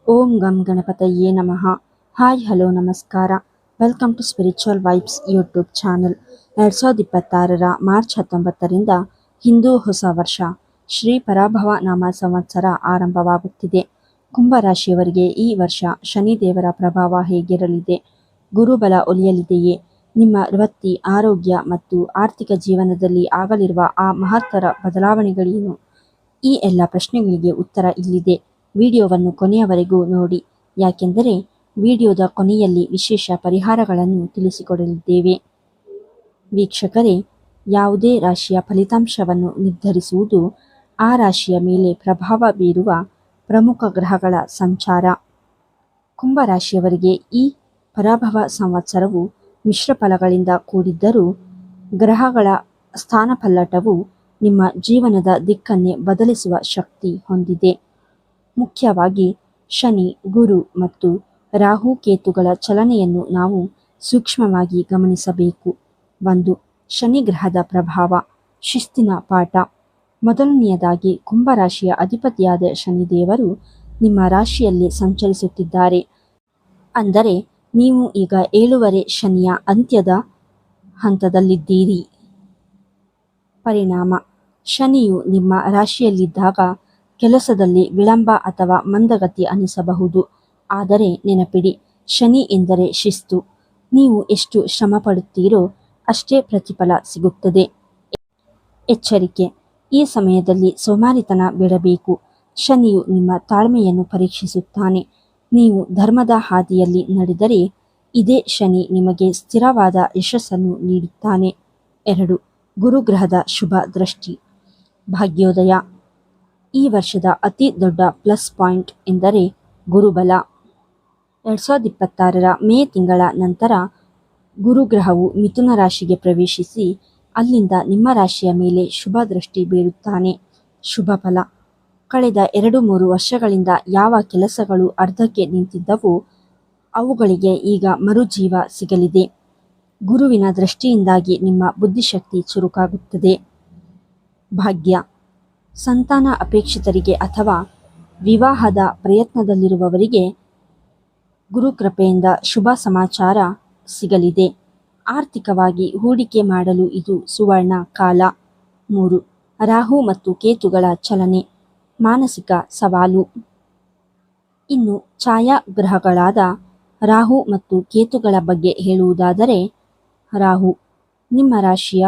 ಓಂ ಗಂ ಗಣಪತಯೇ ನಮಃ. ಹಾಯ್ ಹಲೋ ನಮಸ್ಕಾರ. Welcome to spiritual vibes YouTube channel. 2026 March 19ರಿಂದ ಹಿಂದೂ ಹೊಸ ವರ್ಷ ಶ್ರೀ ಪರಾಭವ ನಾಮ ಸಂವತ್ಸರ ಆರಂಭವಾಗುತ್ತಿದೆ. ಕುಂಭರಾಶಿಯವರಿಗೆ ಈ ವರ್ಷ ಶನಿದೇವರ ಪ್ರಭಾವ ಹೇಗಿರಲಿದೆ? ಗುರುಬಲ ಒಲಿಯಲಿದೆಯೇ? ನಿಮ್ಮ ವೃತ್ತಿ, ಆರೋಗ್ಯ ಮತ್ತು ಆರ್ಥಿಕ ಜೀವನದಲ್ಲಿ ಆಗಲಿರುವ ಆ ಮಹತ್ತರ ಬದಲಾವಣೆಗಳೇನು? ಈ ಎಲ್ಲ ಪ್ರಶ್ನೆಗಳಿಗೆ ಉತ್ತರ ಇಲ್ಲಿದೆ. ವಿಡಿಯೋವನ್ನು ಕೊನೆಯವರೆಗೂ ನೋಡಿ, ಯಾಕೆಂದರೆ ವಿಡಿಯೋದ ಕೊನೆಯಲ್ಲಿ ವಿಶೇಷ ಪರಿಹಾರಗಳನ್ನು ತಿಳಿಸಿಕೊಡಲಿದ್ದೇವೆ. ವೀಕ್ಷಕರೇ, ಯಾವುದೇ ರಾಶಿಯ ಫಲಿತಾಂಶವನ್ನು ನಿರ್ಧರಿಸುವುದು ಆ ರಾಶಿಯ ಮೇಲೆ ಪ್ರಭಾವ ಬೀರುವ ಪ್ರಮುಖ ಗ್ರಹಗಳ ಸಂಚಾರ. ಕುಂಭರಾಶಿಯವರಿಗೆ ಈ ಪರಾಭವ ಸಂವತ್ಸರವು ಮಿಶ್ರ ಫಲಗಳಿಂದ ಕೂಡಿದ್ದರೂ ಗ್ರಹಗಳ ಸ್ಥಾನಪಲ್ಲಟವು ನಿಮ್ಮ ಜೀವನದ ದಿಕ್ಕನ್ನೇ ಬದಲಿಸುವ ಶಕ್ತಿ ಹೊಂದಿದೆ. ಮುಖ್ಯವಾಗಿ ಶನಿ, ಗುರು ಮತ್ತು ರಾಹು ಕೇತುಗಳ ಚಲನೆಯನ್ನು ನಾವು ಸೂಕ್ಷ್ಮವಾಗಿ ಗಮನಿಸಬೇಕು. 1. ಶನಿ ಗ್ರಹದ ಪ್ರಭಾವ, ಶಿಸ್ತಿನ ಪಾಠ. ಮೊದಲನೆಯದಾಗಿ, ಕುಂಭರಾಶಿಯ ಅಧಿಪತಿಯಾದ ಶನಿದೇವರು ನಿಮ್ಮ ರಾಶಿಯಲ್ಲಿ ಸಂಚರಿಸುತ್ತಿದ್ದಾರೆ. ಅಂದರೆ ನೀವು ಈಗ 7ನೇ ಶನಿಯ ಅಂತ್ಯದ ಹಂತದಲ್ಲಿದ್ದೀರಿ. ಪರಿಣಾಮ: ಶನಿಯು ನಿಮ್ಮ ರಾಶಿಯಲ್ಲಿದ್ದಾಗ ಕೆಲಸದಲ್ಲಿ ವಿಳಂಬ ಅಥವಾ ಮಂದಗತಿ ಅನಿಸಬಹುದು. ಆದರೆ ನೆನಪಿಡಿ, ಶನಿ ಎಂದರೆ ಶಿಸ್ತು. ನೀವು ಎಷ್ಟು ಶ್ರಮ ಪಡುತ್ತೀರೋ ಅಷ್ಟೇ ಪ್ರತಿಫಲ ಸಿಗುತ್ತದೆ. ಎಚ್ಚರಿಕೆ: ಈ ಸಮಯದಲ್ಲಿ ಸೋಮಾರಿತನ ಬಿಡಬೇಕು. ಶನಿಯು ನಿಮ್ಮ ತಾಳ್ಮೆಯನ್ನು ಪರೀಕ್ಷಿಸುತ್ತಾನೆ. ನೀವು ಧರ್ಮದ ಹಾದಿಯಲ್ಲಿ ನಡೆದರೆ ಇದೇ ಶನಿ ನಿಮಗೆ ಸ್ಥಿರವಾದ ಯಶಸ್ಸನ್ನು ನೀಡುತ್ತಾನೆ. 2. ಗುರುಗ್ರಹದ ಶುಭ ದೃಷ್ಟಿ, ಭಾಗ್ಯೋದಯ. ಈ ವರ್ಷದ ಅತಿ ದೊಡ್ಡ ಪ್ಲಸ್ ಪಾಯಿಂಟ್ ಎಂದರೆ ಗುರುಬಲ. 2026 ಮೇ ತಿಂಗಳ ನಂತರ ಗುರುಗ್ರಹವು ಮಿಥುನ ರಾಶಿಗೆ ಪ್ರವೇಶಿಸಿ ಅಲ್ಲಿಂದ ನಿಮ್ಮ ರಾಶಿಯ ಮೇಲೆ ಶುಭ ದೃಷ್ಟಿ ಬೀರುತ್ತಾನೆ. ಶುಭ ಫಲ: ಕಳೆದ 2-3 ವರ್ಷಗಳಿಂದ ಯಾವ ಕೆಲಸಗಳು ಅರ್ಧಕ್ಕೆ ನಿಂತಿದ್ದವೋ ಅವುಗಳಿಗೆ ಈಗ ಮರುಜೀವ ಸಿಗಲಿದೆ. ಗುರುವಿನ ದೃಷ್ಟಿಯಿಂದಾಗಿ ನಿಮ್ಮ ಬುದ್ಧಿಶಕ್ತಿ ಚುರುಕಾಗುತ್ತದೆ. ಭಾಗ್ಯ: ಸಂತಾನ ಅಪೇಕ್ಷಿತರಿಗೆ ಅಥವಾ ವಿವಾಹದ ಪ್ರಯತ್ನದಲ್ಲಿರುವವರಿಗೆ ಗುರುಕೃಪೆಯಿಂದ ಶುಭ ಸಮಾಚಾರ ಸಿಗಲಿದೆ. ಆರ್ಥಿಕವಾಗಿ ಹೂಡಿಕೆ ಮಾಡಲು ಇದು ಸುವರ್ಣ ಕಾಲ. 3. ರಾಹು ಮತ್ತು ಕೇತುಗಳ ಚಲನೆ, ಮಾನಸಿಕ ಸವಾಲು. ಇನ್ನು ಛಾಯಾಗ್ರಹಗಳಾದ ರಾಹು ಮತ್ತು ಕೇತುಗಳ ಬಗ್ಗೆ ಹೇಳುವುದಾದರೆ, ರಾಹು ನಿಮ್ಮ ರಾಶಿಯ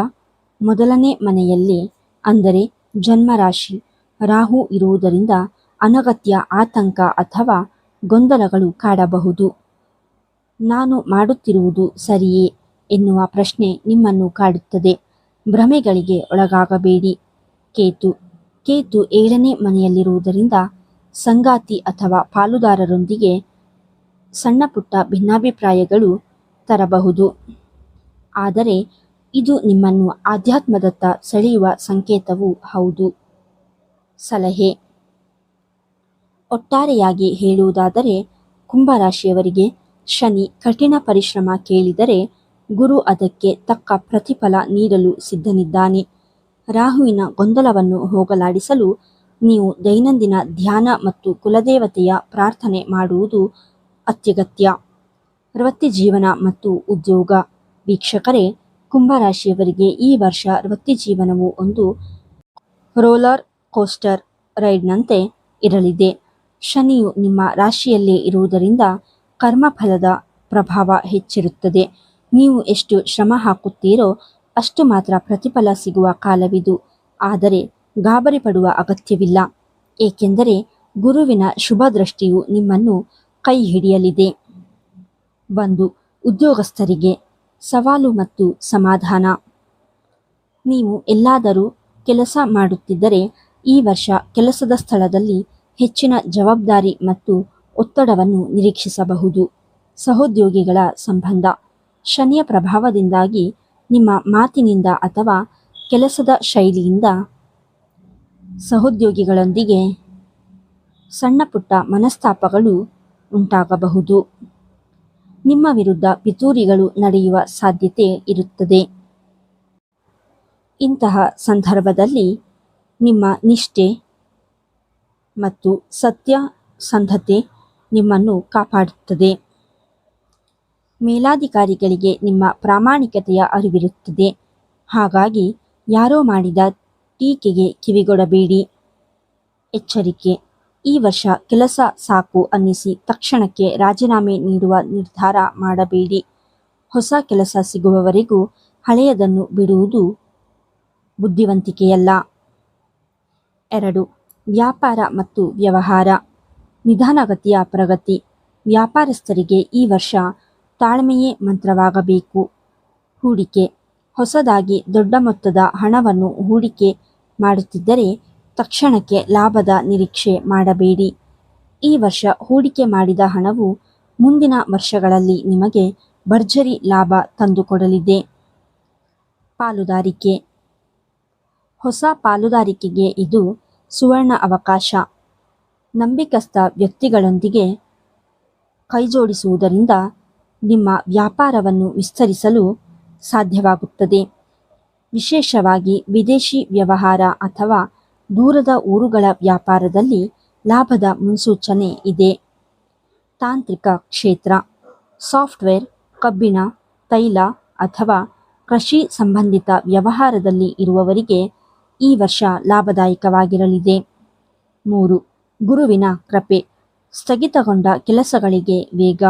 ಮೊದಲನೇ ಮನೆಯಲ್ಲಿ, ಅಂದರೆ ಜನ್ಮರಾಶಿ. ರಾಹು ಇರುವುದರಿಂದ ಅನಗತ್ಯ ಆತಂಕ ಅಥವಾ ಗೊಂದಲಗಳು ಕಾಡಬಹುದು. ನಾನು ಮಾಡುತ್ತಿರುವುದು ಸರಿಯೇ ಎನ್ನುವ ಪ್ರಶ್ನೆ ನಿಮ್ಮನ್ನು ಕಾಡುತ್ತದೆ. ಭ್ರಮೆಗಳಿಗೆ ಒಳಗಾಗಬೇಡಿ. ಕೇತು 7ನೇ ಮನೆಯಲ್ಲಿರುವುದರಿಂದ ಸಂಗಾತಿ ಅಥವಾ ಪಾಲುದಾರರೊಂದಿಗೆ ಸಣ್ಣಪುಟ್ಟ ಭಿನ್ನಾಭಿಪ್ರಾಯಗಳು ತರಬಹುದು. ಆದರೆ ಇದು ನಿಮ್ಮನ್ನು ಆಧ್ಯಾತ್ಮದತ್ತ ಸೆಳೆಯುವ ಸಂಕೇತವೂ ಹೌದು. ಸಲಹೆ: ಒಟ್ಟಾರೆಯಾಗಿ ಹೇಳುವುದಾದರೆ, ಕುಂಭರಾಶಿಯವರಿಗೆ ಶನಿ ಕಠಿಣ ಪರಿಶ್ರಮ ಕೇಳಿದರೆ ಗುರು ಅದಕ್ಕೆ ತಕ್ಕ ಪ್ರತಿಫಲ ನೀಡಲು ಸಿದ್ಧನಿದ್ದಾನೆ. ರಾಹುವಿನ ಗೊಂದಲವನ್ನು ಹೋಗಲಾಡಿಸಲು ನೀವು ದೈನಂದಿನ ಧ್ಯಾನ ಮತ್ತು ಕುಲದೇವತೆಯ ಪ್ರಾರ್ಥನೆ ಮಾಡುವುದು ಅತ್ಯಗತ್ಯ. ವೃತ್ತಿ ಜೀವನ ಮತ್ತು ಉದ್ಯೋಗ. ವೀಕ್ಷಕರೇ, ಕುಂಭರಾಶಿಯವರಿಗೆ ಈ ವರ್ಷ ವೃತ್ತಿ ಜೀವನವು ಒಂದು ರೋಲರ್ ಕೋಸ್ಟರ್ ರೈಡ್ನಂತೆ ಇರಲಿದೆ. ಶನಿಯು ನಿಮ್ಮ ರಾಶಿಯಲ್ಲೇ ಇರುವುದರಿಂದ ಕರ್ಮಫಲದ ಪ್ರಭಾವ ಹೆಚ್ಚಿರುತ್ತದೆ. ನೀವು ಎಷ್ಟು ಶ್ರಮ ಹಾಕುತ್ತೀರೋ ಅಷ್ಟು ಮಾತ್ರ ಪ್ರತಿಫಲ ಸಿಗುವ ಕಾಲವಿದು. ಆದರೆ ಗಾಬರಿ ಪಡುವ ಅಗತ್ಯವಿಲ್ಲ, ಏಕೆಂದರೆ ಗುರುವಿನ ಶುಭ ದೃಷ್ಟಿಯು ನಿಮ್ಮನ್ನು ಕೈ ಹಿಡಿಯಲಿದೆ. 1. ಉದ್ಯೋಗಸ್ಥರಿಗೆ ಸವಾಲು ಮತ್ತು ಸಮಾಧಾನ. ನೀವು ಎಲ್ಲಾದರೂ ಕೆಲಸ ಮಾಡುತ್ತಿದ್ದರೆ ಈ ವರ್ಷ ಕೆಲಸದ ಸ್ಥಳದಲ್ಲಿ ಹೆಚ್ಚಿನ ಜವಾಬ್ದಾರಿ ಮತ್ತು ಒತ್ತಡವನ್ನು ನಿರೀಕ್ಷಿಸಬಹುದು. ಸಹೋದ್ಯೋಗಿಗಳ ಸಂಬಂಧ. ಶನಿಯ ಪ್ರಭಾವದಿಂದಾಗಿ ನಿಮ್ಮ ಮಾತಿನಿಂದ ಅಥವಾ ಕೆಲಸದ ಶೈಲಿಯಿಂದ ಸಹೋದ್ಯೋಗಿಗಳೊಂದಿಗೆ ಸಣ್ಣಪುಟ್ಟ ಮನಸ್ತಾಪಗಳು ಉಂಟಾಗಬಹುದು. ನಿಮ್ಮ ವಿರುದ್ಧ ಪಿತೂರಿಗಳು ನಡೆಯುವ ಸಾಧ್ಯತೆ ಇರುತ್ತದೆ. ಇಂತಹ ಸಂದರ್ಭದಲ್ಲಿ ನಿಮ್ಮ ನಿಷ್ಠೆ ಮತ್ತು ಸತ್ಯಸಂಧತೆ ನಿಮ್ಮನ್ನು ಕಾಪಾಡುತ್ತದೆ. ಮೇಲಾಧಿಕಾರಿಗಳಿಗೆ ನಿಮ್ಮ ಪ್ರಾಮಾಣಿಕತೆಯ ಅರಿವಿರುತ್ತದೆ. ಹಾಗಾಗಿ ಯಾರೋ ಮಾಡಿದ ಟೀಕೆಗೆ ಕಿವಿಗೊಡಬೇಡಿ. ಎಚ್ಚರಿಕೆ: ಈ ವರ್ಷ ಕೆಲಸ ಸಾಕು ಅನ್ನಿಸಿ ತಕ್ಷಣಕ್ಕೆ ರಾಜೀನಾಮೆ ನೀಡುವ ನಿರ್ಧಾರ ಮಾಡಬೇಡಿ. ಹೊಸ ಕೆಲಸ ಸಿಗುವವರೆಗೂ ಹಳೆಯದನ್ನು ಬಿಡುವುದು ಬುದ್ಧಿವಂತಿಕೆಯಲ್ಲ. 2. ವ್ಯಾಪಾರ ಮತ್ತು ವ್ಯವಹಾರ. ನಿಧಾನಗತಿಯ ಪ್ರಗತಿ. ವ್ಯಾಪಾರಸ್ಥರಿಗೆ ಈ ವರ್ಷ ತಾಳ್ಮೆಯೇ ಮಂತ್ರವಾಗಬೇಕು. ಹೂಡಿಕೆ: ಹೊಸದಾಗಿ ದೊಡ್ಡ ಮೊತ್ತದ ಹಣವನ್ನು ಹೂಡಿಕೆ ಮಾಡುತ್ತಿದ್ದರೆ ತಕ್ಷಣಕ್ಕೆ ಲಾಭದ ನಿರೀಕ್ಷೆ ಮಾಡಬೇಡಿ. ಈ ವರ್ಷ ಹೂಡಿಕೆ ಮಾಡಿದ ಹಣವು ಮುಂದಿನ ವರ್ಷಗಳಲ್ಲಿ ನಿಮಗೆ ಭರ್ಜರಿ ಲಾಭ ತಂದುಕೊಡಲಿದೆ. ಪಾಲುದಾರಿಕೆ: ಹೊಸ ಪಾಲುದಾರಿಕೆಗೆ ಇದು ಸುವರ್ಣ ಅವಕಾಶ. ನಂಬಿಕಸ್ಥ ವ್ಯಕ್ತಿಗಳೊಂದಿಗೆ ಕೈಜೋಡಿಸುವುದರಿಂದ ನಿಮ್ಮ ವ್ಯಾಪಾರವನ್ನು ವಿಸ್ತರಿಸಲು ಸಾಧ್ಯವಾಗುತ್ತದೆ. ವಿಶೇಷವಾಗಿ ವಿದೇಶಿ ವ್ಯವಹಾರ ಅಥವಾ ದೂರದ ಊರುಗಳ ವ್ಯಾಪಾರದಲ್ಲಿ ಲಾಭದ ಮುನ್ಸೂಚನೆ ಇದೆ. ತಾಂತ್ರಿಕ ಕ್ಷೇತ್ರ. ಸಾಫ್ಟ್ವೇರ್, ಕಬ್ಬಿಣ, ತೈಲ ಅಥವಾ ಕೃಷಿ ಸಂಬಂಧಿತ ವ್ಯವಹಾರದಲ್ಲಿ ಇರುವವರಿಗೆ ಈ ವರ್ಷ ಲಾಭದಾಯಕವಾಗಿರಲಿದೆ. 3. ಗುರುವಿನ ಕೃಪೆ. ಸ್ಥಗಿತಗೊಂಡ ಕೆಲಸಗಳಿಗೆ ವೇಗ.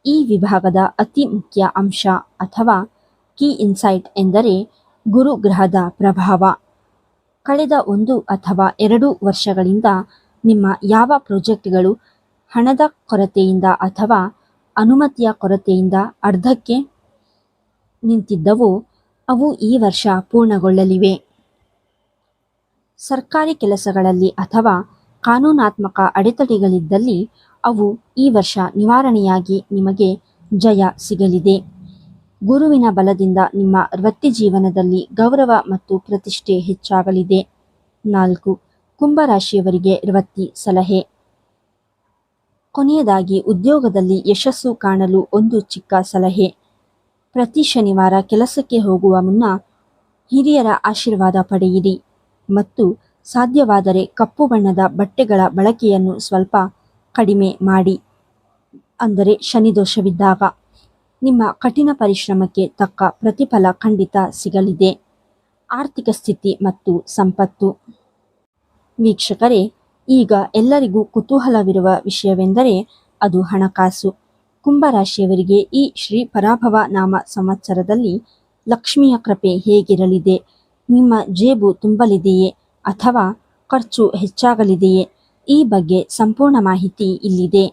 ಈ ವಿಭಾಗದ ಅತಿ ಮುಖ್ಯ ಅಂಶ ಅಥವಾ ಕೀ ಇನ್ಸೈಟ್ ಎಂದರೆ ಗುರು ಗ್ರಹದ ಪ್ರಭಾವ. ಕಳೆದ 1 ಅಥವಾ 2 ವರ್ಷಗಳಿಂದ ನಿಮ್ಮ ಯಾವ ಪ್ರಾಜೆಕ್ಟ್ಗಳು ಹಣದ ಕೊರತೆಯಿಂದ ಅಥವಾ ಅನುಮತಿಯ ಕೊರತೆಯಿಂದ ಅರ್ಧಕ್ಕೆ ನಿಂತಿದ್ದವೋ ಅವು ಈ ವರ್ಷ ಪೂರ್ಣಗೊಳ್ಳಲಿವೆ. ಸರ್ಕಾರಿ ಕೆಲಸಗಳಲ್ಲಿ ಅಥವಾ ಕಾನೂನಾತ್ಮಕ ಅಡೆತಡೆಗಳಿದ್ದಲ್ಲಿ ಅವು ಈ ವರ್ಷ ನಿವಾರಣೆಯಾಗಿ ನಿಮಗೆ ಜಯ ಸಿಗಲಿದೆ. ಗುರುವಿನ ಬಲದಿಂದ ನಿಮ್ಮ ವೃತ್ತಿಜೀವನದಲ್ಲಿ ಗೌರವ ಮತ್ತು ಪ್ರತಿಷ್ಠೆ ಹೆಚ್ಚಾಗಲಿದೆ. 4. ಕುಂಭರಾಶಿಯವರಿಗೆ ವೃತ್ತಿ ಸಲಹೆ. ಕೊನೆಯದಾಗಿ ಉದ್ಯೋಗದಲ್ಲಿ ಯಶಸ್ಸು ಕಾಣಲು ಒಂದು ಚಿಕ್ಕ ಸಲಹೆ. ಪ್ರತಿ ಶನಿವಾರ ಕೆಲಸಕ್ಕೆ ಹೋಗುವ ಮುನ್ನ ಹಿರಿಯರ ಆಶೀರ್ವಾದ ಪಡೆಯಿರಿ ಮತ್ತು ಸಾಧ್ಯವಾದರೆ ಕಪ್ಪು ಬಣ್ಣದ ಬಟ್ಟೆಗಳ ಬಳಕೆಯನ್ನು ಸ್ವಲ್ಪ ಕಡಿಮೆ ಮಾಡಿ. ಅಂದರೆ ಶನಿದೋಷವಿದ್ದಾಗ. ನಿಮ್ಮ ಕಠಿಣ ಪರಿಶ್ರಮಕ್ಕೆ ತಕ್ಕ ಪ್ರತಿಫಲ ಖಂಡಿತ ಸಿಗಲಿದೆ. ಆರ್ಥಿಕ ಸ್ಥಿತಿ ಮತ್ತು ಸಂಪತ್ತು. ವೀಕ್ಷಕರೇ, ಈಗ ಎಲ್ಲರಿಗೂ ಕುತೂಹಲವಿರುವ ವಿಷಯವೆಂದರೆ ಅದು ಹಣಕಾಸು. ಕುಂಭರಾಶಿಯವರಿಗೆ ಈ ಶ್ರೀ ಪರಾಭವ ನಾಮ ಸಂವತ್ಸರದಲ್ಲಿ ಲಕ್ಷ್ಮಿಯ ಕೃಪೆ ಹೇಗಿರಲಿದೆ? ನಿಮ್ಮ ಜೇಬು ತುಂಬಲಿದೆಯೇ ಅಥವಾ ಖರ್ಚು ಹೆಚ್ಚಾಗಲಿದೆಯೇ? ಈ ಬಗ್ಗೆ ಸಂಪೂರ್ಣ ಮಾಹಿತಿ ಇಲ್ಲಿದೆ.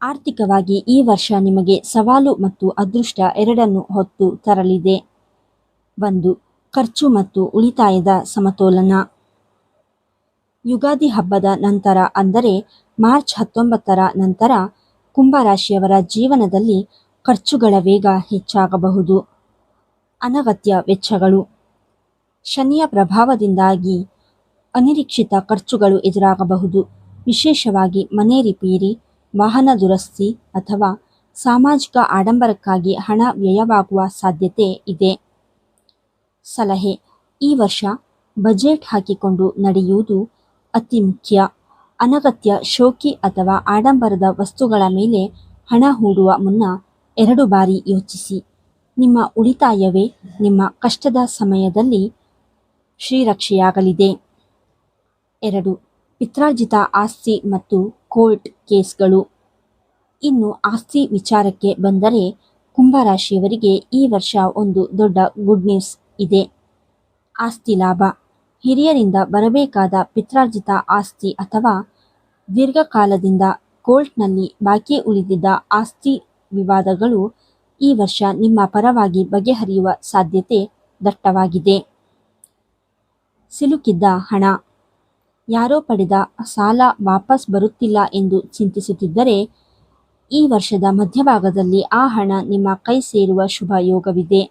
ಆರ್ಥಿಕವಾಗಿ ಈ ವರ್ಷ ನಿಮಗೆ ಸವಾಲು ಮತ್ತು ಅದೃಷ್ಟ ಎರಡನ್ನೂ ಹೊತ್ತು ತರಲಿದೆ. 1. ಖರ್ಚು ಮತ್ತು ಉಳಿತಾಯದ ಸಮತೋಲನ. ಯುಗಾದಿ ಹಬ್ಬದ ನಂತರ ಅಂದರೆ ಮಾರ್ಚ್ 19ರ ನಂತರ ಕುಂಭರಾಶಿಯವರ ಜೀವನದಲ್ಲಿ ಖರ್ಚುಗಳ ವೇಗ ಹೆಚ್ಚಾಗಬಹುದು. ಅನಗತ್ಯ ವೆಚ್ಚಗಳು. ಶನಿಯ ಪ್ರಭಾವದಿಂದಾಗಿ ಅನಿರೀಕ್ಷಿತ ಖರ್ಚುಗಳು ಎದುರಾಗಬಹುದು. ವಿಶೇಷವಾಗಿ ಮನೆ ರಿಪೇರಿ, ವಾಹನ ದುರಸ್ತಿ ಅಥವಾ ಸಾಮಾಜಿಕ ಆಡಂಬರಕ್ಕಾಗಿ ಹಣ ವ್ಯಯವಾಗುವ ಸಾಧ್ಯತೆ ಇದೆ. ಸಲಹೆ: ಈ ವರ್ಷ ಬಜೆಟ್ ಹಾಕಿಕೊಂಡು ನಡೆಯುವುದು ಅತಿ ಮುಖ್ಯ. ಅನಗತ್ಯ ಶೋಕಿ ಅಥವಾ ಆಡಂಬರದ ವಸ್ತುಗಳ ಮೇಲೆ ಹಣ ಹೂಡುವ ಮುನ್ನ 2 ಬಾರಿ ಯೋಚಿಸಿ. ನಿಮ್ಮ ಉಳಿತಾಯವೇ ನಿಮ್ಮ ಕಷ್ಟದ ಸಮಯದಲ್ಲಿ ಶ್ರೀರಕ್ಷೆಯಾಗಲಿದೆ. 2. ಪಿತ್ರಾರ್ಜಿತ ಆಸ್ತಿ ಮತ್ತು ಕೋರ್ಟ್ ಕೇಸ್ಗಳು. ಇನ್ನು ಆಸ್ತಿ ವಿಚಾರಕ್ಕೆ ಬಂದರೆ ಕುಂಭರಾಶಿಯವರಿಗೆ ಈ ವರ್ಷ ಒಂದು ದೊಡ್ಡ ಗುಡ್ ನ್ಯೂಸ್ ಇದೆ. ಆಸ್ತಿ ಲಾಭ. ಹಿರಿಯರಿಂದ ಬರಬೇಕಾದ ಪಿತ್ರಾರ್ಜಿತ ಆಸ್ತಿ ಅಥವಾ ದೀರ್ಘಕಾಲದಿಂದ ಕೋರ್ಟ್ನಲ್ಲಿ ಬಾಕಿ ಉಳಿದಿದ್ದ ಆಸ್ತಿ ವಿವಾದಗಳು ಈ ವರ್ಷ ನಿಮ್ಮ ಪರವಾಗಿ ಬಗೆಹರಿಯುವ ಸಾಧ್ಯತೆ ದಟ್ಟವಾಗಿದೆ. ಸಿಲುಕಿದ್ದ ಹಣ. ಯಾರೋ ಪಡೆದ ಸಾಲ ವಾಪಸ್ ಬರುತ್ತಿಲ್ಲ ಎಂದು ಚಿಂತಿಸುತ್ತಿದ್ದರೆ ಈ ವರ್ಷದ ಮಧ್ಯಭಾಗದಲ್ಲಿ ಆ ಹಣ ನಿಮ್ಮ ಕೈ ಸೇರುವ ಶುಭ ಯೋಗವಿದೆ.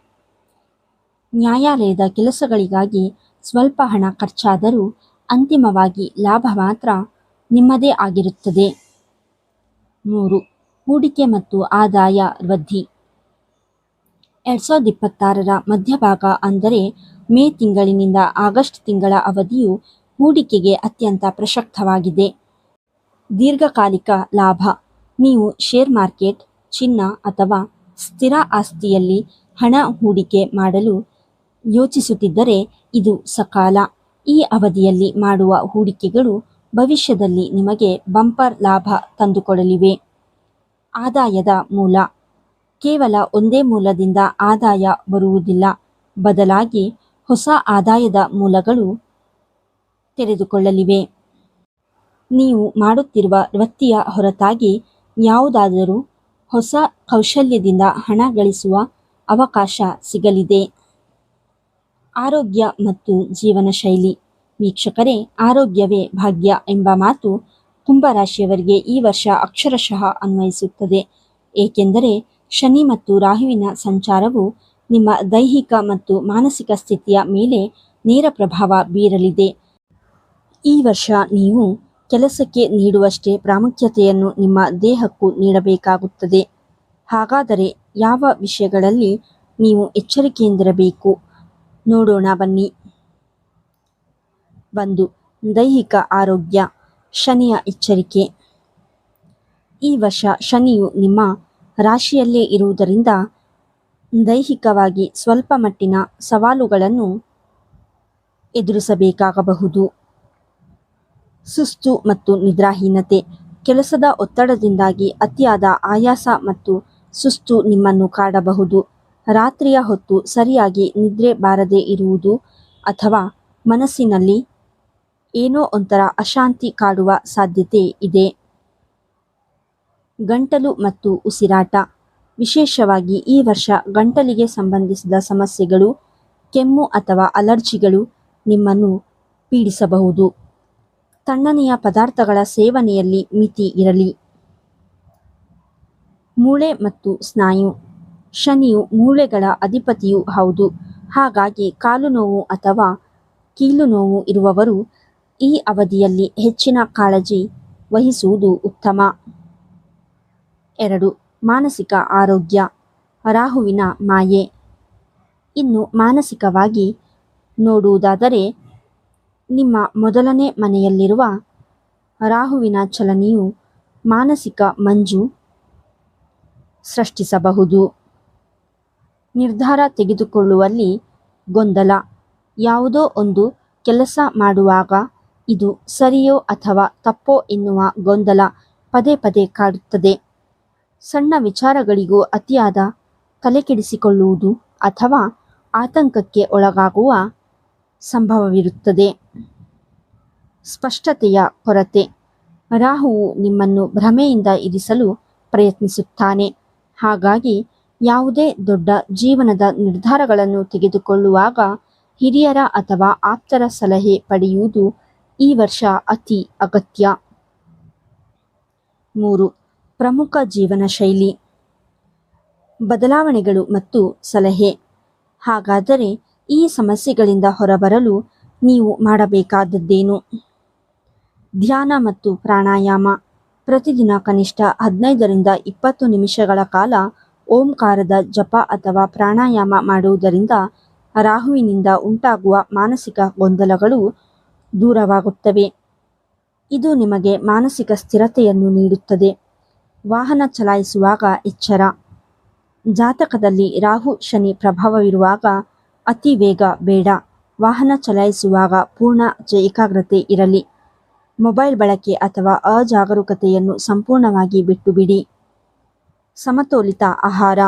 ನ್ಯಾಯಾಲಯದ ಕೆಲಸಗಳಿಗಾಗಿ ಸ್ವಲ್ಪ ಹಣ ಖರ್ಚಾದರೂ ಅಂತಿಮವಾಗಿ ಲಾಭ ಮಾತ್ರ ನಿಮ್ಮದೇ ಆಗಿರುತ್ತದೆ. 3. ಹೂಡಿಕೆ ಮತ್ತು ಆದಾಯ ವೃದ್ಧಿ. 2026ರ ಮಧ್ಯಭಾಗ ಅಂದರೆ ಮೇ ತಿಂಗಳಿನಿಂದ ಆಗಸ್ಟ್ ತಿಂಗಳ ಅವಧಿಯು ಹೂಡಿಕೆಗೆ ಅತ್ಯಂತ ಪ್ರಸಕ್ತವಾಗಿದೆ. ದೀರ್ಘಕಾಲಿಕ ಲಾಭ. ನೀವು ಶೇರ್ ಮಾರ್ಕೆಟ್, ಚಿನ್ನ ಅಥವಾ ಸ್ಥಿರ ಆಸ್ತಿಯಲ್ಲಿ ಹಣ ಹೂಡಿಕೆ ಮಾಡಲು ಯೋಚಿಸುತ್ತಿದ್ದರೆ ಇದು ಸಕಾಲ. ಈ ಅವಧಿಯಲ್ಲಿ ಮಾಡುವ ಹೂಡಿಕೆಗಳು ಭವಿಷ್ಯದಲ್ಲಿ ನಿಮಗೆ ಬಂಪರ್ ಲಾಭ ತಂದುಕೊಡಲಿವೆ. ಆದಾಯದ ಮೂಲ. ಕೇವಲ ಒಂದೇ ಮೂಲದಿಂದ ಆದಾಯ ಬರುವುದಿಲ್ಲ, ಬದಲಾಗಿ ಹೊಸ ಆದಾಯದ ಮೂಲಗಳು ತೆರೆದುಕೊಳ್ಳಲಿವೆ. ನೀವು ಮಾಡುತ್ತಿರುವ ವೃತ್ತಿಯ ಹೊರತಾಗಿ ಯಾವುದಾದರೂ ಹೊಸ ಕೌಶಲ್ಯದಿಂದ ಹಣ ಗಳಿಸುವ ಅವಕಾಶ ಸಿಗಲಿದೆ. ಆರೋಗ್ಯ ಮತ್ತು ಜೀವನ ಶೈಲಿ. ವೀಕ್ಷಕರೇ, ಆರೋಗ್ಯವೇ ಭಾಗ್ಯ ಎಂಬ ಮಾತು ಕುಂಭರಾಶಿಯವರಿಗೆ ಈ ವರ್ಷ ಅಕ್ಷರಶಃ ಅನ್ವಯಿಸುತ್ತದೆ. ಏಕೆಂದರೆ ಶನಿ ಮತ್ತು ರಾಹುವಿನ ಸಂಚಾರವು ನಿಮ್ಮ ದೈಹಿಕ ಮತ್ತು ಮಾನಸಿಕ ಸ್ಥಿತಿಯ ಮೇಲೆ ನೇರ ಪ್ರಭಾವ ಬೀರಲಿದೆ. ಈ ವರ್ಷ ನೀವು ಕೆಲಸಕ್ಕೆ ನೀಡುವಷ್ಟೇ ಪ್ರಾಮುಖ್ಯತೆಯನ್ನು ನಿಮ್ಮ ದೇಹಕ್ಕೂ ನೀಡಬೇಕಾಗುತ್ತದೆ. ಹಾಗಾದರೆ ಯಾವ ವಿಷಯಗಳಲ್ಲಿ ನೀವು ಎಚ್ಚರಿಕೆಯಿಂದಿರಬೇಕು ನೋಡೋಣ ಬನ್ನಿ. 1. ದೈಹಿಕ ಆರೋಗ್ಯ. ಶನಿಯ ಎಚ್ಚರಿಕೆ. ಈ ವರ್ಷ ಶನಿಯು ನಿಮ್ಮ ರಾಶಿಯಲ್ಲೇ ಇರುವುದರಿಂದ ದೈಹಿಕವಾಗಿ ಸ್ವಲ್ಪ ಮಟ್ಟಿನ ಸವಾಲುಗಳನ್ನು ಎದುರಿಸಬೇಕಾಗಬಹುದು. ಸುಸ್ತು ಮತ್ತು ನಿದ್ರಾಹೀನತೆ. ಕೆಲಸದ ಒತ್ತಡದಿಂದಾಗಿ ಅತಿಯಾದ ಆಯಾಸ ಮತ್ತು ಸುಸ್ತು ನಿಮ್ಮನ್ನು ಕಾಡಬಹುದು. ರಾತ್ರಿಯ ಹೊತ್ತು ಸರಿಯಾಗಿ ನಿದ್ರೆ ಬಾರದೇ ಇರುವುದು ಅಥವಾ ಮನಸ್ಸಿನಲ್ಲಿ ಏನೋ ಒಂಥರ ಅಶಾಂತಿ ಕಾಡುವ ಸಾಧ್ಯತೆ ಇದೆ. ಗಂಟಲು ಮತ್ತು ಉಸಿರಾಟ. ವಿಶೇಷವಾಗಿ ಈ ವರ್ಷ ಗಂಟಲಿಗೆ ಸಂಬಂಧಿಸಿದ ಸಮಸ್ಯೆಗಳು, ಕೆಮ್ಮು ಅಥವಾ ಅಲರ್ಜಿಗಳು ನಿಮ್ಮನ್ನು ಪೀಡಿಸಬಹುದು. ತಣ್ಣನೆಯ ಪದಾರ್ಥಗಳ ಸೇವನೆಯಲ್ಲಿ ಮಿತಿ ಇರಲಿ. ಮೂಳೆ ಮತ್ತು ಸ್ನಾಯು. ಶನಿಯು ಮೂಳೆಗಳ ಅಧಿಪತಿಯೂ ಹೌದು. ಹಾಗಾಗಿ ಕಾಲು ನೋವು ಅಥವಾ ಕೀಲು ನೋವು ಇರುವವರು ಈ ಅವಧಿಯಲ್ಲಿ ಹೆಚ್ಚಿನ ಕಾಳಜಿ ವಹಿಸುವುದು ಉತ್ತಮ. 2. ಮಾನಸಿಕ ಆರೋಗ್ಯ. ರಾಹುವಿನ ಮಾಯೆ. ಇನ್ನು ಮಾನಸಿಕವಾಗಿ ನೋಡುವುದಾದರೆ, ನಿಮ್ಮ ಮೊದಲನೇ ಮನೆಯಲ್ಲಿರುವ ರಾಹುವಿನ ಚಲನೆಯು ಮಾನಸಿಕ ಮಂಜು ಸೃಷ್ಟಿಸಬಹುದು. ನಿರ್ಧಾರ ತೆಗೆದುಕೊಳ್ಳುವಲ್ಲಿ ಗೊಂದಲ. ಯಾವುದೋ ಒಂದು ಕೆಲಸ ಮಾಡುವಾಗ ಇದು ಸರಿಯೋ ಅಥವಾ ತಪ್ಪೋ ಎನ್ನುವ ಗೊಂದಲ ಪದೇ ಪದೇ ಕಾಡುತ್ತದೆ. ಸಣ್ಣ ವಿಚಾರಗಳಿಗೂ ಅತಿಯಾದ ತಲೆಕೆಡಿಸಿಕೊಳ್ಳುವುದು ಅಥವಾ ಆತಂಕಕ್ಕೆ ಒಳಗಾಗುವ ಸಂಭವವಿರುತ್ತದೆ. ಸ್ಪಷ್ಟತೆಯ ಕೊರತೆ. ರಾಹುವು ನಿಮ್ಮನ್ನು ಭ್ರಮೆಯಿಂದ ಇರಿಸಲು ಪ್ರಯತ್ನಿಸುತ್ತಾನೆ. ಹಾಗಾಗಿ ಯಾವುದೇ ದೊಡ್ಡ ಜೀವನದ ನಿರ್ಧಾರಗಳನ್ನು ತೆಗೆದುಕೊಳ್ಳುವಾಗ ಹಿರಿಯರ ಅಥವಾ ಆಪ್ತರ ಸಲಹೆ ಪಡೆಯುವುದು ಈ ವರ್ಷ ಅತಿ ಅಗತ್ಯ. 3. ಪ್ರಮುಖ ಜೀವನ ಶೈಲಿ ಬದಲಾವಣೆಗಳು ಮತ್ತು ಸಲಹೆ. ಹಾಗಾದರೆ ಈ ಸಮಸ್ಯೆಗಳಿಂದ ಹೊರಬರಲು ನೀವು ಮಾಡಬೇಕಾದದ್ದೇನು? ಧ್ಯಾನ ಮತ್ತು ಪ್ರಾಣಾಯಾಮ. ಪ್ರತಿದಿನ ಕನಿಷ್ಠ 15ರಿಂದ 20 ನಿಮಿಷಗಳ ಕಾಲ ಓಂಕಾರದ ಜಪ ಅಥವಾ ಪ್ರಾಣಾಯಾಮ ಮಾಡುವುದರಿಂದ ರಾಹುವಿನಿಂದ ಉಂಟಾಗುವ ಮಾನಸಿಕ ಗೊಂದಲಗಳು ದೂರವಾಗುತ್ತವೆ. ಇದು ನಿಮಗೆ ಮಾನಸಿಕ ಸ್ಥಿರತೆಯನ್ನು ನೀಡುತ್ತದೆ. ವಾಹನ ಚಲಾಯಿಸುವಾಗ ಎಚ್ಚರ. ಜಾತಕದಲ್ಲಿ ರಾಹು ಶನಿ ಪ್ರಭಾವವಿರುವಾಗ ಅತಿ ವೇಗ ಬೇಡ. ವಾಹನ ಚಲಾಯಿಸುವಾಗ ಪೂರ್ಣ ಏಕಾಗ್ರತೆ ಇರಲಿ. ಮೊಬೈಲ್ ಬಳಕೆ ಅಥವಾ ಅಜಾಗರೂಕತೆಯನ್ನು ಸಂಪೂರ್ಣವಾಗಿ ಬಿಟ್ಟುಬಿಡಿ. ಸಮತೋಲಿತ ಆಹಾರ.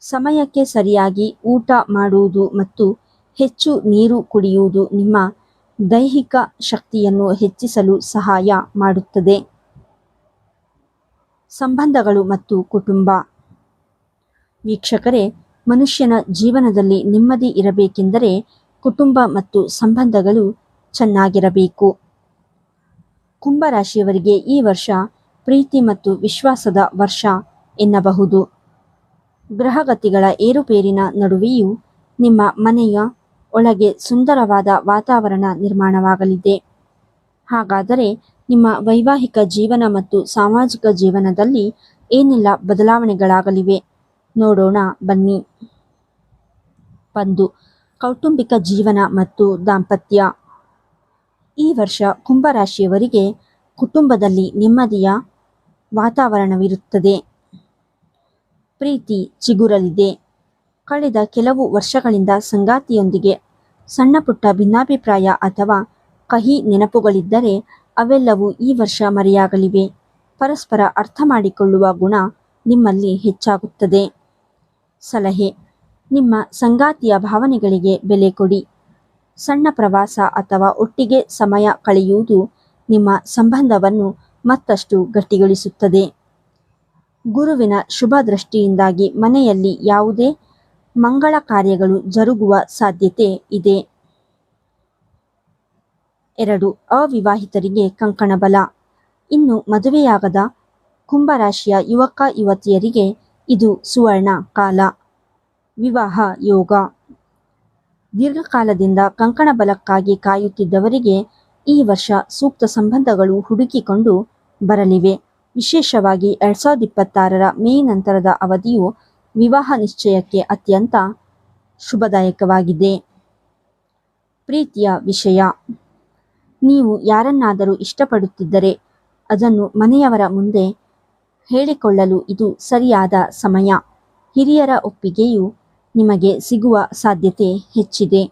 ಸಮಯಕ್ಕೆ ಸರಿಯಾಗಿ ಊಟ ಮಾಡುವುದು ಮತ್ತು ಹೆಚ್ಚು ನೀರು ಕುಡಿಯುವುದು ನಿಮ್ಮ ದೈಹಿಕ ಶಕ್ತಿಯನ್ನು ಹೆಚ್ಚಿಸಲು ಸಹಾಯ ಮಾಡುತ್ತದೆ. ಸಂಬಂಧಗಳು ಮತ್ತು ಕುಟುಂಬ. ವೀಕ್ಷಕರೇ, ಮನುಷ್ಯನ ಜೀವನದಲ್ಲಿ ನೆಮ್ಮದಿ ಇರಬೇಕೆಂದರೆ ಕುಟುಂಬ ಮತ್ತು ಸಂಬಂಧಗಳು ಚೆನ್ನಾಗಿರಬೇಕು. ಕುಂಭರಾಶಿಯವರಿಗೆ ಈ ವರ್ಷ ಪ್ರೀತಿ ಮತ್ತು ವಿಶ್ವಾಸದ ವರ್ಷ ಎನ್ನಬಹುದು. ಗ್ರಹಗತಿಗಳ ಏರುಪೇರಿನ ನಡುವೆಯೂ ನಿಮ್ಮ ಮನೆಯ ಒಳಗೆ ಸುಂದರವಾದ ವಾತಾವರಣ ನಿರ್ಮಾಣವಾಗಲಿದೆ. ಹಾಗಾದರೆ ನಿಮ್ಮ ವೈವಾಹಿಕ ಜೀವನ ಮತ್ತು ಸಾಮಾಜಿಕ ಜೀವನದಲ್ಲಿ ಏನೆಲ್ಲ ಬದಲಾವಣೆಗಳಾಗಲಿವೆ ನೋಡೋಣ ಬನ್ನಿ. 1. ಕೌಟುಂಬಿಕ ಜೀವನ ಮತ್ತು ದಾಂಪತ್ಯ. ಈ ವರ್ಷ ಕುಂಭರಾಶಿಯವರಿಗೆ ಕುಟುಂಬದಲ್ಲಿ ನೆಮ್ಮದಿಯ ವಾತಾವರಣವಿರುತ್ತದೆ. ಪ್ರೀತಿ ಚಿಗುರಲಿದೆ. ಕಳೆದ ಕೆಲವು ವರ್ಷಗಳಿಂದ ಸಂಗಾತಿಯೊಂದಿಗೆ ಸಣ್ಣ ಪುಟ್ಟ ಭಿನ್ನಾಭಿಪ್ರಾಯ ಅಥವಾ ಕಹಿ ನೆನಪುಗಳಿದ್ದರೆ ಅವೆಲ್ಲವೂ ಈ ವರ್ಷ ಮರೆಯಾಗಲಿವೆ. ಪರಸ್ಪರ ಅರ್ಥ ಮಾಡಿಕೊಳ್ಳುವ ಗುಣ ನಿಮ್ಮಲ್ಲಿ ಹೆಚ್ಚಾಗುತ್ತದೆ. ಸಲಹೆ: ನಿಮ್ಮ ಸಂಗಾತಿಯ ಭಾವನೆಗಳಿಗೆ ಬೆಲೆ ಕೊಡಿ. ಸಣ್ಣ ಪ್ರವಾಸ ಅಥವಾ ಒಟ್ಟಿಗೆ ಸಮಯ ಕಳೆಯುವುದು ನಿಮ್ಮ ಸಂಬಂಧವನ್ನು ಮತ್ತಷ್ಟು ಗಟ್ಟಿಗೊಳಿಸುತ್ತದೆ. ಗುರುವಿನ ಶುಭ ದೃಷ್ಟಿಯಿಂದಾಗಿ ಮನೆಯಲ್ಲಿ ಯಾವುದೇ ಮಂಗಳ ಕಾರ್ಯಗಳು ಜರುಗುವ ಸಾಧ್ಯತೆ ಇದೆ. 2. ಅವಿವಾಹಿತರಿಗೆ ಕಂಕಣ ಬಲ. ಇನ್ನು ಮದುವೆಯಾಗದ ಕುಂಭರಾಶಿಯ ಯುವಕ ಯುವತಿಯರಿಗೆ ಇದು ಸುವರ್ಣ ಕಾಲ. ವಿವಾಹ ಯೋಗ. ದೀರ್ಘಕಾಲದಿಂದ ಕಂಕಣ ಬಲಕ್ಕಾಗಿ ಕಾಯುತ್ತಿದ್ದವರಿಗೆ ಈ ವರ್ಷ ಸೂಕ್ತ ಸಂಬಂಧಗಳು ಹುಡುಕಿಕೊಂಡು ಬರಲಿವೆ. ವಿಶೇಷವಾಗಿ 2026ರ ಮೇ ನಂತರದ ಅವಧಿಯು ವಿವಾಹ ನಿಶ್ಚಯಕ್ಕೆ ಅತ್ಯಂತ ಶುಭದಾಯಕವಾಗಿದೆ. ಪ್ರೀತಿಯ ವಿಷಯ: ನೀವು ಯಾರನ್ನಾದರೂ ಇಷ್ಟಪಡುತ್ತಿದ್ದರೆ ಅದನ್ನು ಮನೆಯವರ ಮುಂದೆ ಹೇಳಿಕೊಳ್ಳಲು ಇದು ಸರಿಯಾದ ಸಮಯ. ಹಿರಿಯರ ಒಪ್ಪಿಗೆಯು ನಿಮಗೆ ಸಿಗುವ ಸಾಧ್ಯತೆ ಹೆಚ್ಚಿದೆ.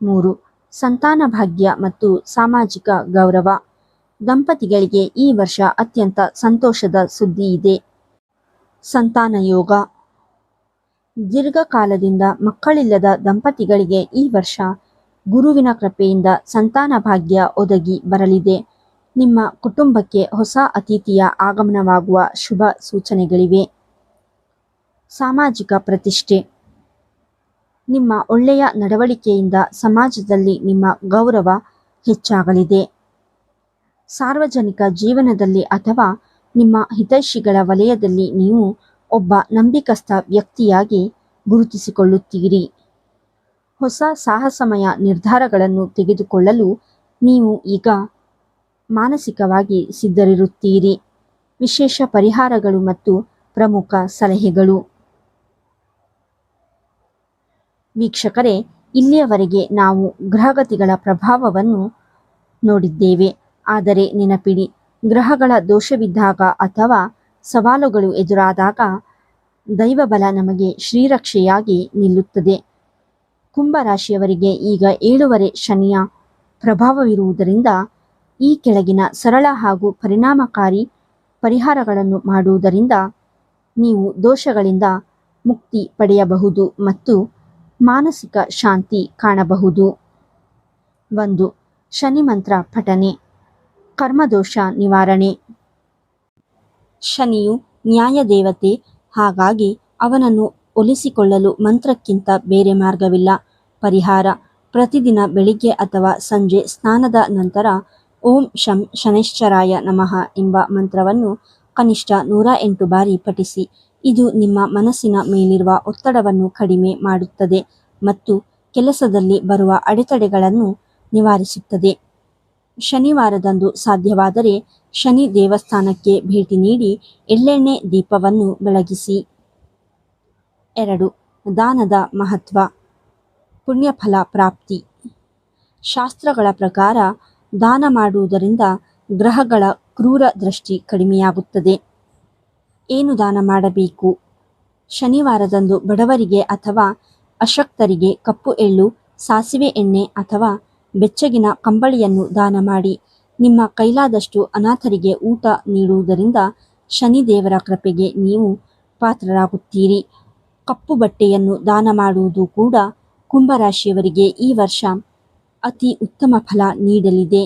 3. ಸಂತಾನ ಭಾಗ್ಯ ಮತ್ತು ಸಾಮಾಜಿಕ ಗೌರವ. ದಂಪತಿಗಳಿಗೆ ಈ ವರ್ಷ ಅತ್ಯಂತ ಸಂತೋಷದ ಸುದ್ದಿ ಇದೆ. ಸಂತಾನ ಯೋಗ. ದೀರ್ಘಕಾಲದಿಂದ ಮಕ್ಕಳಿಲ್ಲದ ದಂಪತಿಗಳಿಗೆ ಈ ವರ್ಷ ಗುರುವಿನ ಕೃಪೆಯಿಂದ ಸಂತಾನ ಭಾಗ್ಯ ಒದಗಿ ಬರಲಿದೆ. ನಿಮ್ಮ ಕುಟುಂಬಕ್ಕೆ ಹೊಸ ಅತಿಥಿಯ ಆಗಮನವಾಗುವ ಶುಭ ಸೂಚನೆಗಳಿವೆ. ಸಾಮಾಜಿಕ ಪ್ರತಿಷ್ಠೆ. ನಿಮ್ಮ ಒಳ್ಳೆಯ ನಡವಳಿಕೆಯಿಂದ ಸಮಾಜದಲ್ಲಿ ನಿಮ್ಮ ಗೌರವ ಹೆಚ್ಚಾಗಲಿದೆ. ಸಾರ್ವಜನಿಕ ಜೀವನದಲ್ಲಿ ಅಥವಾ ನಿಮ್ಮ ಹಿತೈಷಿಗಳ ವಲಯದಲ್ಲಿ ನೀವು ಒಬ್ಬ ನಂಬಿಕಸ್ಥ ವ್ಯಕ್ತಿಯಾಗಿ ಗುರುತಿಸಿಕೊಳ್ಳುತ್ತೀರಿ. ಹೊಸ ಸಾಹಸಮಯ ನಿರ್ಧಾರಗಳನ್ನು ತೆಗೆದುಕೊಳ್ಳಲು ನೀವು ಈಗ ಮಾನಸಿಕವಾಗಿ ಸಿದ್ಧರಿರುತ್ತೀರಿ. ವಿಶೇಷ ಪರಿಹಾರಗಳು ಮತ್ತು ಪ್ರಮುಖ ಸಲಹೆಗಳು. ವೀಕ್ಷಕರೇ, ಇಲ್ಲಿಯವರೆಗೆ ನಾವು ಗ್ರಹಗತಿಗಳ ಪ್ರಭಾವವನ್ನು ನೋಡಿದ್ದೇವೆ. ಆದರೆ ನೆನಪಿಡಿ, ಗ್ರಹಗಳ ದೋಷವಿದ್ದಾಗ ಅಥವಾ ಸವಾಲುಗಳು ಎದುರಾದಾಗ ದೈವಬಲ ನಮಗೆ ಶ್ರೀರಕ್ಷೆಯಾಗಿ ನಿಲ್ಲುತ್ತದೆ. ಕುಂಭರಾಶಿಯವರಿಗೆ ಈಗ 7ನೇ ಶನಿಯ ಪ್ರಭಾವವಿರುವುದರಿಂದ ಈ ಕೆಳಗಿನ ಸರಳ ಹಾಗೂ ಪರಿಣಾಮಕಾರಿ ಪರಿಹಾರಗಳನ್ನು ಮಾಡುವುದರಿಂದ ನೀವು ದೋಷಗಳಿಂದ ಮುಕ್ತಿ ಪಡೆಯಬಹುದು ಮತ್ತು ಮಾನಸಿಕ ಶಾಂತಿ ಕಾಣಬಹುದು. 1. ಶನಿ ಮಂತ್ರ ಪಠನೆ. ಕರ್ಮದೋಷ ನಿವಾರಣೆ. ಶನಿಯು ನ್ಯಾಯದೇವತೆ, ಹಾಗಾಗಿ ಅವನನ್ನು ಒಲಿಸಿಕೊಳ್ಳಲು ಮಂತ್ರಕ್ಕಿಂತ ಬೇರೆ ಮಾರ್ಗವಿಲ್ಲ. ಪರಿಹಾರ: ಪ್ರತಿದಿನ ಬೆಳಿಗ್ಗೆ ಅಥವಾ ಸಂಜೆ ಸ್ನಾನದ ನಂತರ ಓಂ ಶಂ ಶನೈಶ್ಚರಾಯ ನಮಃ ಎಂಬ ಮಂತ್ರವನ್ನು ಕನಿಷ್ಠ 108 ಬಾರಿ ಪಠಿಸಿ. ಇದು ನಿಮ್ಮ ಮನಸ್ಸಿನ ಮೇಲಿರುವ ಒತ್ತಡವನ್ನು ಕಡಿಮೆ ಮಾಡುತ್ತದೆ ಮತ್ತು ಕೆಲಸದಲ್ಲಿ ಬರುವ ಅಡೆತಡೆಗಳನ್ನು ನಿವಾರಿಸುತ್ತದೆ. ಶನಿವಾರದಂದು ಸಾಧ್ಯವಾದರೆ ಶನಿ ದೇವಸ್ಥಾನಕ್ಕೆ ಭೇಟಿ ನೀಡಿ ಎಳ್ಳೆಣ್ಣೆ ದೀಪವನ್ನು ಬೆಳಗಿಸಿ. 2. ದಾನದ ಮಹತ್ವ. ಪುಣ್ಯಫಲ ಪ್ರಾಪ್ತಿ. ಶಾಸ್ತ್ರಗಳ ಪ್ರಕಾರ ದಾನ ಮಾಡುವುದರಿಂದ ಗ್ರಹಗಳ ಕ್ರೂರ ದೃಷ್ಟಿ ಕಡಿಮೆಯಾಗುತ್ತದೆ. ಏನು ದಾನ ಮಾಡಬೇಕು? ಶನಿವಾರದಂದು ಬಡವರಿಗೆ ಅಥವಾ ಅಶಕ್ತರಿಗೆ ಕಪ್ಪು ಎಳ್ಳು, ಸಾಸಿವೆ ಎಣ್ಣೆ ಅಥವಾ ಬೆಚ್ಚಗಿನ ಕಂಬಳಿಯನ್ನು ದಾನ ಮಾಡಿ. ನಿಮ್ಮ ಕೈಲಾದಷ್ಟು ಅನಾಥರಿಗೆ ಊಟ ನೀಡುವುದರಿಂದ ಶನಿದೇವರ ಕೃಪೆಗೆ ನೀವು ಪಾತ್ರರಾಗುತ್ತೀರಿ. ಕಪ್ಪು ಬಟ್ಟೆಯನ್ನು ದಾನ ಮಾಡುವುದು ಕೂಡ ಕುಂಭರಾಶಿಯವರಿಗೆ ಈ ವರ್ಷ ಅತಿ ಉತ್ತಮ ಫಲ ನೀಡಲಿದೆ.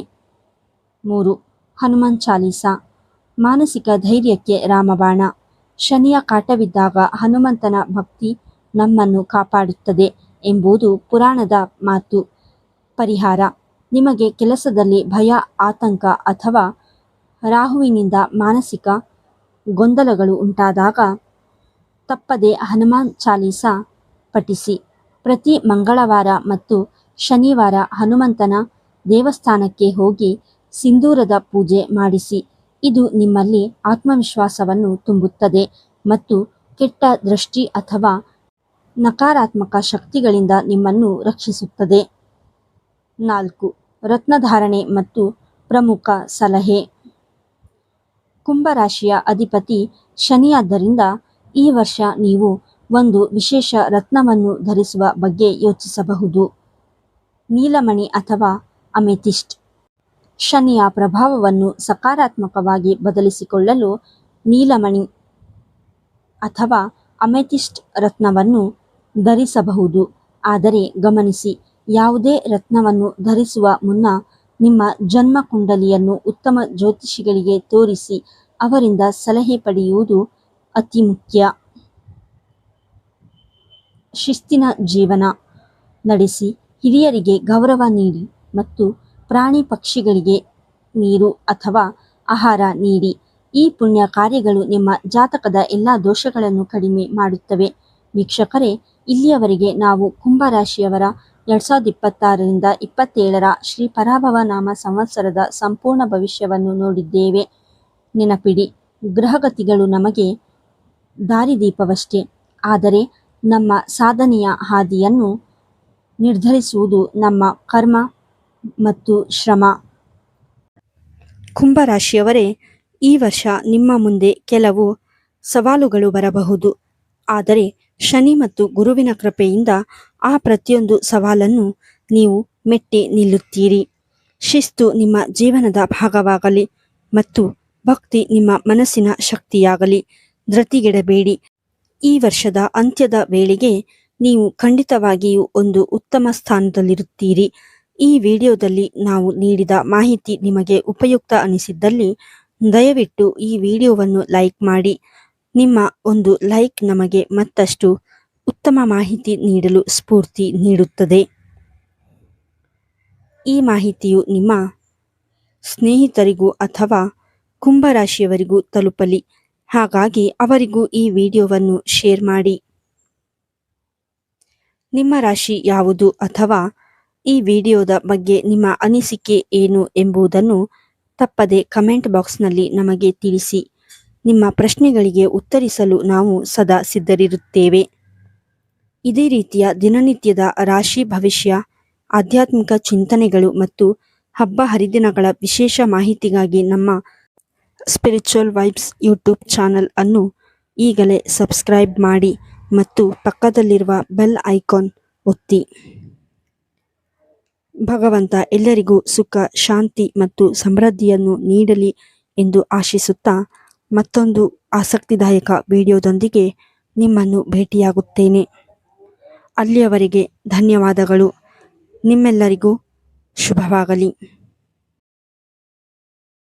3. ಹನುಮಾನ್ ಚಾಲೀಸ. ಮಾನಸಿಕ ಧೈರ್ಯಕ್ಕೆ ರಾಮಬಾಣ. ಶನಿಯ ಕಾಟವಿದ್ದಾಗ ಹನುಮಂತನ ಭಕ್ತಿ ನಮ್ಮನ್ನು ಕಾಪಾಡುತ್ತದೆ ಎಂಬುದು ಪುರಾಣದ ಮಾತು. ಪರಿಹಾರ: ನಿಮಗೆ ಕೆಲಸದಲ್ಲಿ ಭಯ, ಆತಂಕ ಅಥವಾ ರಾಹುವಿನಿಂದ ಮಾನಸಿಕ ಗೊಂದಲಗಳು ಉಂಟಾದಾಗ ತಪ್ಪದೆ ಹನುಮಾನ್ ಚಾಲೀಸ ಪಠಿಸಿ. ಪ್ರತಿ ಮಂಗಳವಾರ ಮತ್ತು ಶನಿವಾರ ಹನುಮಂತನ ದೇವಸ್ಥಾನಕ್ಕೆ ಹೋಗಿ ಸಿಂಧೂರದ ಪೂಜೆ ಮಾಡಿಸಿ. ಇದು ನಿಮ್ಮಲ್ಲಿ ಆತ್ಮವಿಶ್ವಾಸವನ್ನು ತುಂಬುತ್ತದೆ ಮತ್ತು ಕೆಟ್ಟ ದೃಷ್ಟಿ ಅಥವಾ ನಕಾರಾತ್ಮಕ ಶಕ್ತಿಗಳಿಂದ ನಿಮ್ಮನ್ನು ರಕ್ಷಿಸುತ್ತದೆ. 4. ರತ್ನಧಾರಣೆ ಮತ್ತು ಪ್ರಮುಖ ಸಲಹೆ. ಕುಂಭರಾಶಿಯ ಅಧಿಪತಿ ಶನಿಯಾದ್ದರಿಂದ ಈ ವರ್ಷ ನೀವು ಒಂದು ವಿಶೇಷ ರತ್ನವನ್ನು ಧರಿಸುವ ಬಗ್ಗೆ ಯೋಚಿಸಬಹುದು. ನೀಲಮಣಿ ಅಥವಾ ಅಮೆಥಿಸ್ಟ್. ಶನಿಯ ಪ್ರಭಾವವನ್ನು ಸಕಾರಾತ್ಮಕವಾಗಿ ಬದಲಿಸಿಕೊಳ್ಳಲು ನೀಲಮಣಿ ಅಥವಾ ಅಮೆಥಿಸ್ಟ್ ರತ್ನವನ್ನು ಧರಿಸಬಹುದು. ಆದರೆ ಗಮನಿಸಿ, ಯಾವುದೇ ರತ್ನವನ್ನು ಧರಿಸುವ ಮುನ್ನ ನಿಮ್ಮ ಜನ್ಮ ಕುಂಡಲಿಯನ್ನು ಉತ್ತಮ ಜ್ಯೋತಿಷಿಗಳಿಗೆ ತೋರಿಸಿ ಅವರಿಂದ ಸಲಹೆ ಪಡೆಯುವುದು ಅತಿ ಮುಖ್ಯ. ಶಿಸ್ತಿನ ಜೀವನ ನಡೆಸಿ, ಹಿರಿಯರಿಗೆ ಗೌರವ ನೀಡಿ ಮತ್ತು ಪ್ರಾಣಿ ಪಕ್ಷಿಗಳಿಗೆ ನೀರು ಅಥವಾ ಆಹಾರ ನೀಡಿ. ಈ ಪುಣ್ಯ ಕಾರ್ಯಗಳು ನಿಮ್ಮ ಜಾತಕದ ಎಲ್ಲ ದೋಷಗಳನ್ನು ಕಡಿಮೆ ಮಾಡುತ್ತವೆ. ವೀಕ್ಷಕರೇ, ಇಲ್ಲಿಯವರೆಗೆ ನಾವು ಕುಂಭರಾಶಿಯವರ 2026ರಿಂದ 27ರ ಶ್ರೀ ಪರಾಭವ ನಾಮ ಸಂವತ್ಸರದ ಸಂಪೂರ್ಣ ಭವಿಷ್ಯವನ್ನು ನೋಡಿದ್ದೇವೆ. ನೆನಪಿಡಿ, ಗ್ರಹಗತಿಗಳು ನಮಗೆ ದಾರಿದೀಪವಷ್ಟೇ, ಆದರೆ ನಮ್ಮ ಸಾಧನೆಯ ಹಾದಿಯನ್ನು ನಿರ್ಧರಿಸುವುದು ನಮ್ಮ ಕರ್ಮ ಮತ್ತು ಶ್ರಮ. ಕುಂಭರಾಶಿಯವರೇ, ಈ ವರ್ಷ ನಿಮ್ಮ ಮುಂದೆ ಕೆಲವು ಸವಾಲುಗಳು ಬರಬಹುದು. ಆದರೆ ಶನಿ ಮತ್ತು ಗುರುವಿನ ಕೃಪೆಯಿಂದ ಆ ಪ್ರತಿಯೊಂದು ಸವಾಲನ್ನು ನೀವು ಮೆಟ್ಟಿ ನಿಲ್ಲುತ್ತೀರಿ. ಶಿಸ್ತು ನಿಮ್ಮ ಜೀವನದ ಭಾಗವಾಗಲಿ ಮತ್ತು ಭಕ್ತಿ ನಿಮ್ಮ ಮನಸ್ಸಿನ ಶಕ್ತಿಯಾಗಲಿ. ಧೃತಿಗೆಡಬೇಡಿ. ಈ ವರ್ಷದ ಅಂತ್ಯದ ವೇಳೆಗೆ ನೀವು ಖಂಡಿತವಾಗಿಯೂ ಒಂದು ಉತ್ತಮ ಸ್ಥಾನದಲ್ಲಿರುತ್ತೀರಿ. ಈ ವಿಡಿಯೋದಲ್ಲಿ ನಾವು ನೀಡಿದ ಮಾಹಿತಿ ನಿಮಗೆ ಉಪಯುಕ್ತ ಅನಿಸಿದ್ದಲ್ಲಿ ದಯವಿಟ್ಟು ಈ ವಿಡಿಯೋವನ್ನು ಲೈಕ್ ಮಾಡಿ. ನಿಮ್ಮ ಒಂದು ಲೈಕ್ ನಮಗೆ ಮತ್ತಷ್ಟು ಉತ್ತಮ ಮಾಹಿತಿ ನೀಡಲು ಸ್ಫೂರ್ತಿ ನೀಡುತ್ತದೆ. ಈ ಮಾಹಿತಿಯು ನಿಮ್ಮ ಸ್ನೇಹಿತರಿಗೂ ಅಥವಾ ಕುಂಭರಾಶಿಯವರಿಗೂ ತಲುಪಲಿ. ಹಾಗಾಗಿ ಅವರಿಗೂ ಈ ವಿಡಿಯೋವನ್ನು ಶೇರ್ ಮಾಡಿ. ನಿಮ್ಮ ರಾಶಿ ಯಾವುದು ಅಥವಾ ಈ ವಿಡಿಯೋದ ಬಗ್ಗೆ ನಿಮ್ಮ ಅನಿಸಿಕೆ ಏನು ಎಂಬುದನ್ನು ತಪ್ಪದೆ ಕಮೆಂಟ್ ಬಾಕ್ಸ್ನಲ್ಲಿ ನಮಗೆ ತಿಳಿಸಿ. ನಿಮ್ಮ ಪ್ರಶ್ನೆಗಳಿಗೆ ಉತ್ತರಿಸಲು ನಾವು ಸದಾ ಸಿದ್ಧರಿರುತ್ತೇವೆ. ಇದೇ ರೀತಿಯ ದಿನನಿತ್ಯದ ರಾಶಿ ಭವಿಷ್ಯ, ಆಧ್ಯಾತ್ಮಿಕ ಚಿಂತನೆಗಳು ಮತ್ತು ಹಬ್ಬ ಹರಿದಿನಗಳ ವಿಶೇಷ ಮಾಹಿತಿಗಾಗಿ ನಮ್ಮ ಸ್ಪಿರಿಚುವಲ್ ವೈಬ್ಸ್ ಯೂಟ್ಯೂಬ್ ಚಾನಲ್ ಅನ್ನು ಈಗಲೇ ಸಬ್ಸ್ಕ್ರೈಬ್ ಮಾಡಿ ಮತ್ತು ಪಕ್ಕದಲ್ಲಿರುವ ಬೆಲ್ ಐಕಾನ್ ಒತ್ತಿ. ಭಗವಂತ ಎಲ್ಲರಿಗೂ ಸುಖ, ಶಾಂತಿ ಮತ್ತು ಸಮೃದ್ಧಿಯನ್ನು ನೀಡಲಿ ಎಂದು ಆಶಿಸುತ್ತಾ ಮತ್ತೊಂದು ಆಸಕ್ತಿದಾಯಕ ವಿಡಿಯೋದೊಂದಿಗೆ ನಿಮ್ಮನ್ನು ಭೇಟಿಯಾಗುತ್ತೇನೆ. ಅಲ್ಲಿಯವರೆಗೆ ಧನ್ಯವಾದಗಳು. ನಿಮ್ಮೆಲ್ಲರಿಗೂ ಶುಭವಾಗಲಿ.